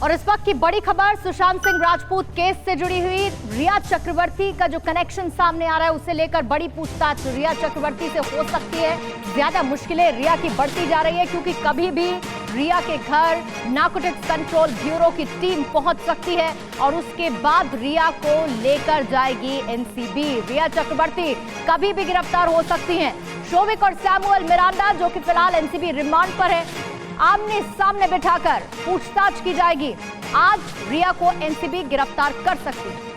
और इस वक्त की बड़ी खबर सुशांत सिंह राजपूत केस से जुड़ी हुई रिया चक्रवर्ती का जो कनेक्शन सामने आ रहा है उसे लेकर बड़ी पूछताछ रिया चक्रवर्ती से हो सकती है। ज्यादा मुश्किलें रिया की बढ़ती जा रही है क्योंकि कभी भी रिया के घर नारकोटिक्स कंट्रोल ब्यूरो की टीम पहुंच सकती है और उसके बाद रिया को लेकर जाएगी एनसीबी। रिया चक्रवर्ती कभी भी गिरफ्तार हो सकती हैं। शोविक और सैमुअल मिरांडा जो कि फिलहाल एनसीबी रिमांड पर है, आमने सामने बिठाकर पूछताछ की जाएगी। आज रिया को एनसीबी गिरफ्तार कर सकती है।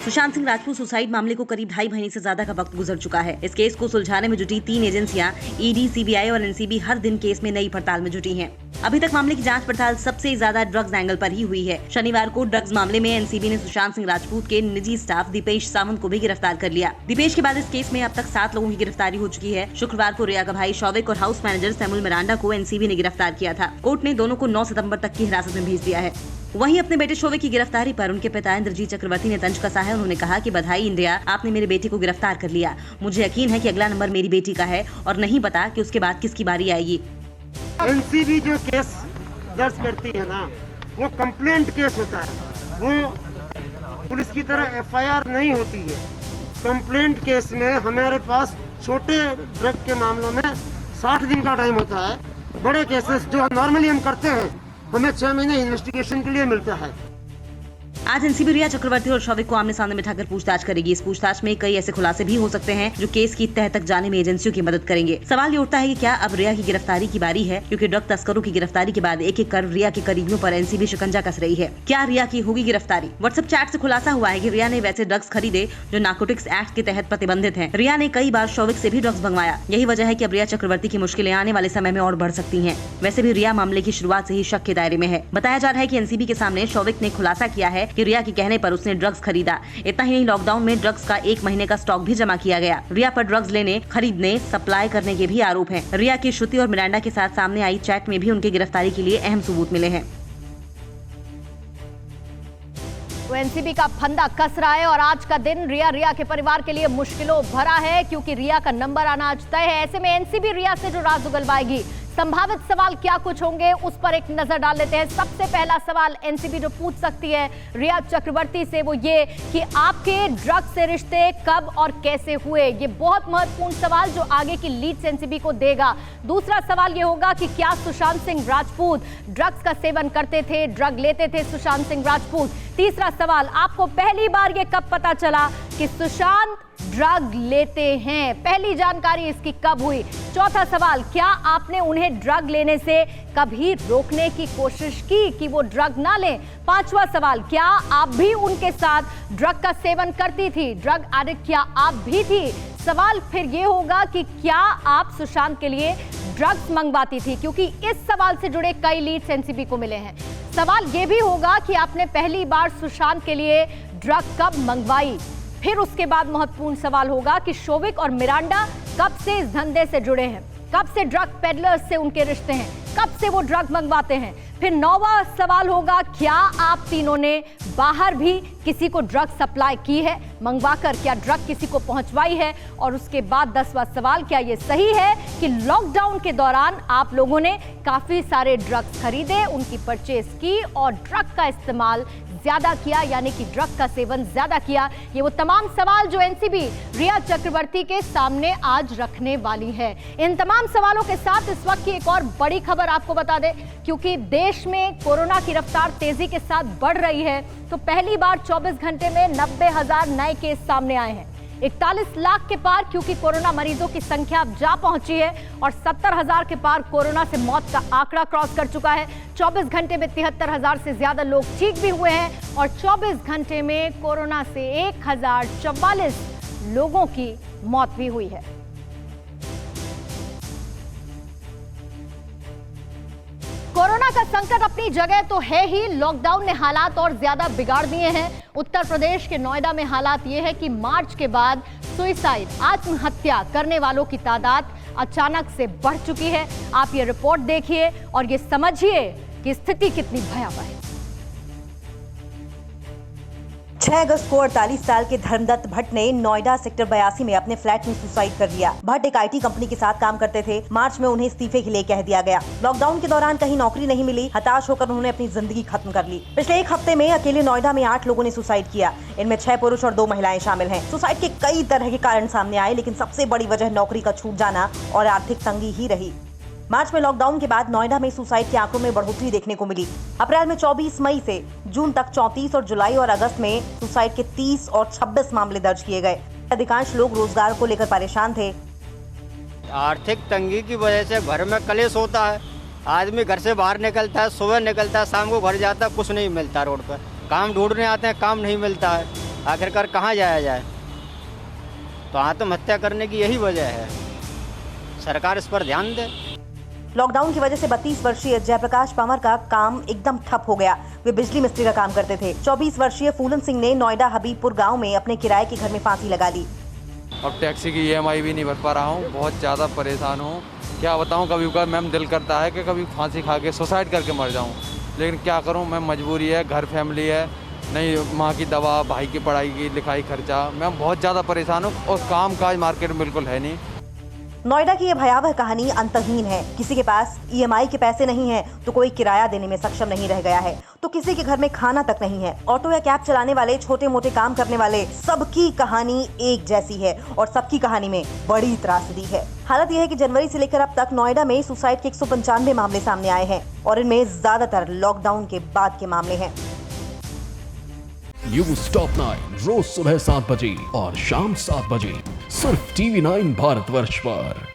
सुशांत सिंह राजपूत सुसाइड मामले को करीब 2.5 महीने से ज्यादा का वक्त गुजर चुका है। इस केस को सुलझाने में जुटी 3 एजेंसियां ईडी, सीबीआई और एनसीबी हर दिन केस में नई पड़ताल में जुटी हैं। अभी तक मामले की जांच पड़ताल सबसे ज्यादा ड्रग्स एंगल पर ही हुई है। शनिवार को ड्रग्स मामले में एनसीबी ने सुशांत सिंह राजपूत के निजी स्टाफ दीपेश सावंत को भी गिरफ्तार कर लिया। दीपेश के बाद इस केस में अब तक 7 लोगों की गिरफ्तारी हो चुकी है। शुक्रवार को रिया का भाई शौविक और हाउस मैनेजर सैमुअल मिरांडा को एनसीबी ने गिरफ्तार किया था। कोर्ट ने दोनों को 9 सितंबर तक की हिरासत में भेज दिया है। वहीं अपने बेटे शोविक की गिरफ्तारी पर उनके पिता इंद्रजीत चक्रवर्ती ने तंज कसा है। उन्होंने कहा कि बधाई इंडिया, आपने मेरे बेटे को गिरफ्तार कर लिया। मुझे यकीन है कि अगला नंबर मेरी बेटी का है और नहीं पता कि उसके बाद किसकी बारी आएगी। एनसीबी जो केस दर्ज करती है ना, वो कंप्लेंट केस होता है। वो पुलिस की तरह एफआईआर नहीं होती है। कंप्लेंट केस में हमारे पास छोटे ड्रग के मामलों में 60 दिन का टाइम होता है। बड़े केसेस जो नॉर्मली हम करते हैं हमें 6 महीने इन्वेस्टिगेशन के लिए मिलता है। आज एनसीबी रिया चक्रवर्ती और शौविक को आमने सामने बिठाकर पूछताछ करेगी। इस पूछताछ में कई ऐसे खुलासे भी हो सकते हैं जो केस की तह तक जाने में एजेंसियों की मदद करेंगे। सवाल ये उठता है कि क्या अब रिया की गिरफ्तारी की बारी है, क्योंकि ड्रग तस्करों की गिरफ्तारी के बाद एक एक कर रिया के करीबियों पर एनसीबी शिकंजा कस रही है। क्या रिया की होगी गिरफ्तारी? व्हाट्सएप चैट से खुलासा हुआ है कि रिया ने वैसे ड्रग्स खरीदे जो नारकोटिक्स एक्ट के तहत प्रतिबंधित हैं। रिया ने कई बार शौविक से भी ड्रग्स मंगवाया। यही वजह है कि अब रिया चक्रवर्ती की मुश्किलें आने वाले समय में और बढ़ सकती हैं। वैसे भी रिया मामले की शुरुआत से ही शक के दायरे में है। बताया जा रहा है कि एनसीबी के सामने शौविक ने खुलासा किया है कि रिया के कहने पर उसने ड्रग्स खरीदा। इतना ही नहीं, लॉकडाउन में ड्रग्स का 1 महीने का स्टॉक भी जमा किया गया। रिया पर ड्रग्स लेने, खरीदने, सप्लाई करने के भी आरोप हैं। रिया की श्रुति और मिरांडा के साथ सामने आई चैट में भी उनकी गिरफ्तारी के लिए अहम सबूत मिले हैं। तो एनसीबी का फंदा कस रहा है और आज का दिन रिया के परिवार के लिए मुश्किलों भरा है क्योंकि रिया का नंबर आना आज तय है। ऐसे में एनसीबी रिया से जो राज उगलवाएगी, संभावित सवाल क्या कुछ होंगे उस पर एक नजर डाल लेते हैं। सबसे पहला सवाल एनसीबी जो पूछ सकती है रिया चक्रवर्ती से वो ये कि आपके ड्रग्स से रिश्ते कब और कैसे हुए। ये बहुत महत्वपूर्ण सवाल जो आगे की लीड्स एनसीबी को देगा। दूसरा सवाल ये होगा कि क्या सुशांत सिंह राजपूत ड्रग्स का सेवन करते थे, ड्रग लेते थे सुशांत सिंह राजपूत। तीसरा सवाल, आपको पहली बार ये कब पता चला कि सुशांत ड्रग लेते हैं, पहली जानकारी इसकी कब हुई। चौथा सवाल, क्या आपने उन्हें ड्रग लेने से कभी रोकने की कोशिश की कि वो ड्रग ना लें। पांचवा सवाल, क्या आप भी उनके साथ ड्रग का सेवन करती थी, ड्रग एडिक्ट क्या आप भी थी। सवाल फिर ये होगा कि क्या आप सुशांत के लिए ड्रग्स मंगवाती थी, क्योंकि इस सवाल से जुड़े कई लीड्स एनसीबी को मिले हैं। सवाल ये भी होगा कि आपने पहली बार सुशांत के लिए ड्रग कब मंगवाई। फिर उसके बाद महत्वपूर्ण सवाल होगा कि शोविक और मिरांडा कब से इस धंधे से जुड़े हैं, कब से ड्रग पेडलर्स से उनके रिश्ते हैं, कब से वो ड्रग मंगवाते हैं। फिर 9वां सवाल होगा, क्या आप तीनों ने बाहर भी किसी को ड्रग सप्लाई की है, मंगवाकर क्या ड्रग किसी को पहुंचवाई है। और उसके बाद 10वां सवाल, क्या ये सही है कि लॉकडाउन के दौरान आप लोगों ने काफी सारे ड्रग्स खरीदे, उनकी परचेज की और ड्रग का इस्तेमाल ज्यादा किया, यानी कि ड्रग का सेवन ज्यादा किया। ये वो तमाम सवाल जो एनसीबी रिया चक्रवर्ती के सामने आज रखने वाली है। इन तमाम सवालों के साथ इस वक्त की एक और बड़ी खबर आपको बता दें, क्योंकि देश में कोरोना की रफ्तार तेजी के साथ बढ़ रही है। तो पहली बार 24 घंटे में 90,000 नए केस सामने आए हैं। 41 लाख के पार क्योंकि कोरोना मरीजों की संख्या अब जा पहुंची है और 70,000 के पार कोरोना से मौत का आंकड़ा क्रॉस कर चुका है। 24 घंटे में 73,000 से ज्यादा लोग ठीक भी हुए हैं और 24 घंटे में कोरोना से 1044 लोगों की मौत भी हुई है। कोरोना का संकट अपनी जगह तो है ही, लॉकडाउन ने हालात और ज्यादा बिगाड़ दिए हैं। उत्तर प्रदेश के नोएडा में हालात ये है कि मार्च के बाद सुइसाइड, आत्महत्या करने वालों की तादाद अचानक से बढ़ चुकी है। आप ये रिपोर्ट देखिए और ये समझिए कि स्थिति कितनी भयावह है। 6 अगस्त को 48 साल के धर्मदत्त भट्ट ने नोएडा सेक्टर 82 में अपने फ्लैट में सुसाइड कर लिया। भट्ट एक IT कंपनी के साथ काम करते थे। मार्च में उन्हें इस्तीफे के लिए कह दिया गया। लॉकडाउन के दौरान कहीं नौकरी नहीं मिली, हताश होकर उन्होंने अपनी जिंदगी खत्म कर ली। पिछले एक हफ्ते में अकेले नोएडा में 8 लोगों ने सुसाइड किया। इनमें 6 पुरुष और 2 महिलाएं शामिल हैं। सुसाइड के कई तरह के कारण सामने आए, लेकिन सबसे बड़ी वजह नौकरी का छूट जाना और आर्थिक तंगी ही रही। मार्च में लॉकडाउन के बाद नोएडा में सुसाइड के आंकड़ों में बढ़ोतरी देखने को मिली। अप्रैल में 24 मई से जून तक 34 और जुलाई और अगस्त में सुसाइड के 30 और 26 मामले दर्ज किए गए। अधिकांश लोग रोजगार को लेकर परेशान थे। आर्थिक तंगी की वजह से घर में कलेश होता है। आदमी घर से बाहर निकलता है, सुबह निकलता है, शाम को घर जाता है, कुछ नहीं मिलता। रोड पर काम ढूंढने आते हैं, काम नहीं मिलता है। आखिरकार कहाँ जाया जाए? तो आत्महत्या करने की यही वजह है। सरकार इस पर ध्यान दे। लॉकडाउन की वजह से 32 वर्षीय जयप्रकाश पंवर का काम एकदम ठप हो गया। वे बिजली मिस्त्री का काम करते थे। 24 वर्षीय फूलन सिंह ने नोएडा हबीबपुर गांव में अपने किराए के घर में फांसी लगा ली। अब टैक्सी की EMI भी नहीं भर पा रहा हूँ, बहुत ज़्यादा परेशान हूँ। क्या बताऊँ, कभी कभी मैम दिल करता है कि कभी फांसी खा के सुसाइड करके मर जाऊँ, लेकिन क्या करूँ मैं, मजबूरी है, घर फैमिली है, नहीं माँ की दवा, भाई की पढ़ाई की लिखाई खर्चा, मैं बहुत ज़्यादा परेशान हूँ और काम काज मार्केट में बिल्कुल है नहीं। नोएडा की ये भयावह कहानी अंतहीन है। किसी के पास EMI के पैसे नहीं है तो कोई किराया देने में सक्षम नहीं रह गया है, तो किसी के घर में खाना तक नहीं है। ऑटो या कैब चलाने वाले, छोटे मोटे काम करने वाले, सबकी कहानी एक जैसी है और सबकी कहानी में बड़ी त्रासदी है। हालत यह है कि जनवरी से लेकर अब तक नोएडा में सुसाइड के 195 मामले सामने आए हैं और इनमें ज्यादातर लॉकडाउन के बाद के मामले हैं। न्यूज़ टॉप 9 रोज सुबह 7 बजे और शाम 7 बजे सिर्फ TV9 भारतवर्ष पर।